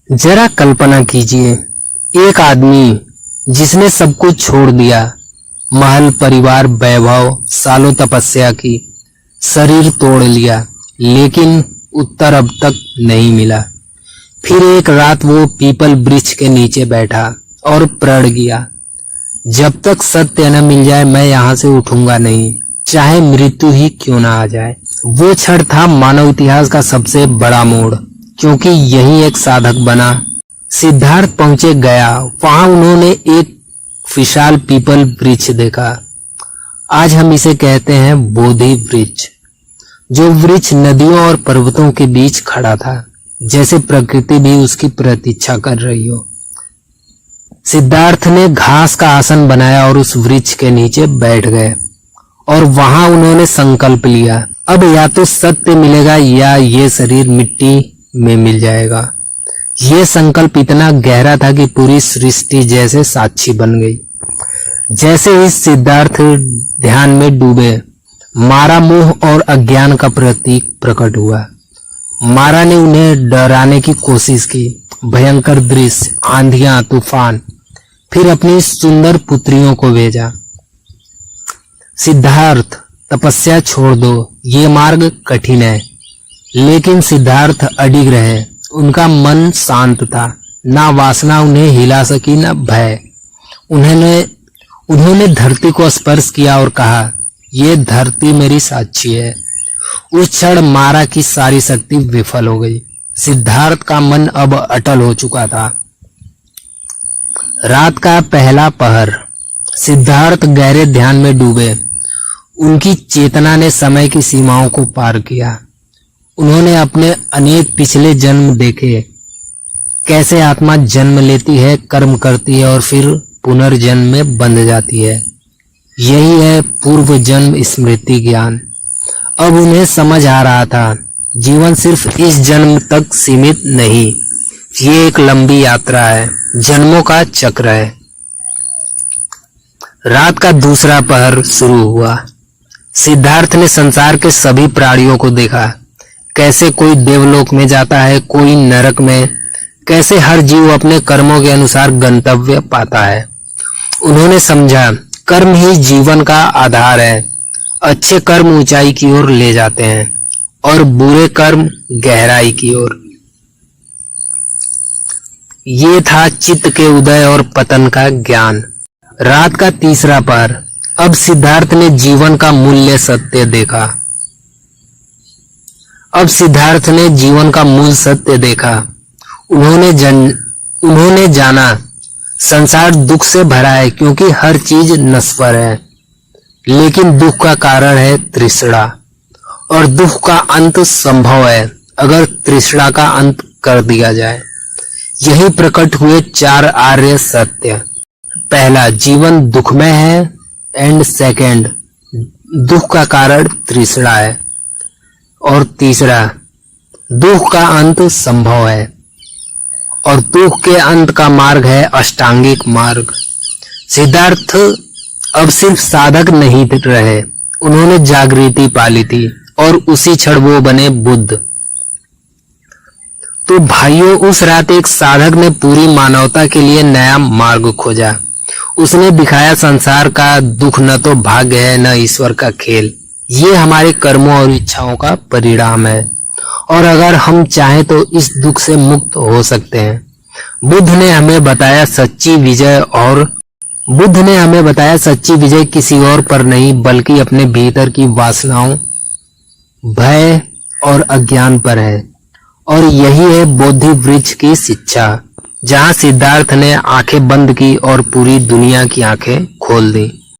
जरा कल्पना कीजिए, एक आदमी जिसने सब कुछ छोड़ दिया, महल, परिवार, वैभव, सालों तपस्या की, शरीर तोड़ लिया, लेकिन उत्तर अब तक नहीं मिला। फिर एक रात वो पीपल वृक्ष के नीचे बैठा और प्रण किया, जब तक सत्य न मिल जाए मैं यहाँ से उठूंगा नहीं, चाहे मृत्यु ही क्यों ना आ जाए। वो क्षण था मानव इतिहास का सबसे बड़ा मोड़, क्योंकि यही एक साधक बना। सिद्धार्थ पहुंचे गया, वहां उन्होंने एक विशाल पीपल वृक्ष देखा। आज हम इसे कहते हैं बोधि वृक्ष। जो वृक्ष नदियों और पर्वतों के बीच खड़ा था, जैसे प्रकृति भी उसकी प्रतीक्षा कर रही हो। सिद्धार्थ ने घास का आसन बनाया और उस वृक्ष के नीचे बैठ गए, और वहां उन्होंने संकल्प लिया, अब या तो सत्य मिलेगा या ये शरीर मिट्टी में मिल जाएगा। ये संकल्प इतना गहरा था कि पूरी सृष्टि जैसे साक्षी बन गई। जैसे ही सिद्धार्थ ध्यान में डूबे, मारा मोह और अज्ञान का प्रतीक प्रकट हुआ। मारा ने उन्हें डराने की कोशिश की, भयंकर दृश्य, आंधियां, तूफान, फिर अपनी सुंदर पुत्रियों को भेजा। सिद्धार्थ, तपस्या छोड़ दो, ये मार्ग कठिन है। लेकिन सिद्धार्थ अडिग रहे। उनका मन शांत था, ना वासना उन्हें हिला सकी, ना भय। उन्होंने धरती को स्पर्श किया और कहा, ये धरती मेरी साक्षी है। उस क्षण मारा की सारी शक्ति विफल हो गई। सिद्धार्थ का मन अब अटल हो चुका था। रात का पहला पहर। सिद्धार्थ गहरे ध्यान में डूबे। उनकी चेतना ने समय की सीमाओं को पार किया। उन्होंने अपने अनेक पिछले जन्म देखे, कैसे आत्मा जन्म लेती है, कर्म करती है और फिर पुनर्जन्म में बंध जाती है। यही है पूर्व जन्म स्मृति ज्ञान। अब उन्हें समझ आ रहा था, जीवन सिर्फ इस जन्म तक सीमित नहीं, ये एक लंबी यात्रा है, जन्मों का चक्र है। रात का दूसरा पहर शुरू हुआ। सिद्धार्थ ने संसार के सभी प्राणियों को देखा, कैसे कोई देवलोक में जाता है, कोई नरक में, कैसे हर जीव अपने कर्मों के अनुसार गंतव्य पाता है। उन्होंने समझा, कर्म ही जीवन का आधार है। अच्छे कर्म ऊंचाई की ओर ले जाते हैं और बुरे कर्म गहराई की ओर। ये था चित्त के उदय और पतन का ज्ञान। रात का तीसरा पहर। अब सिद्धार्थ ने जीवन का मूल्य सत्य देखा। अब सिद्धार्थ ने जीवन का मूल सत्य देखा। उन्होंने जाना, संसार दुख से भरा है, क्योंकि हर चीज नश्वर है। लेकिन दुख का कारण है तृष्णा, और दुख का अंत संभव है अगर तृष्णा का अंत कर दिया जाए। यही प्रकट हुए चार आर्य सत्य। पहला, जीवन दुखमय है, एंड सेकंड, दुख का कारण तृष्णा है, और तीसरा, दुख का अंत संभव है, और दुख के अंत का मार्ग है अष्टांगिक मार्ग। सिद्धार्थ अब सिर्फ साधक नहीं रहे, उन्होंने जागृति पाली थी, और उसी क्षण वो बने बुद्ध। तो भाइयों, उस रात एक साधक ने पूरी मानवता के लिए नया मार्ग खोजा। उसने दिखाया, संसार का दुख न तो भाग्य है, न ईश्वर का खेल, ये हमारे कर्मों और इच्छाओं का परिणाम है, और अगर हम चाहें तो इस दुख से मुक्त हो सकते हैं। बुद्ध ने हमें बताया सच्ची विजय किसी और पर नहीं, बल्कि अपने भीतर की वासनाओं, भय और अज्ञान पर है। और यही है बोधि वृक्ष की शिक्षा, जहां सिद्धार्थ ने आंखें बंद की और पूरी दुनिया की आंखें खोल दी।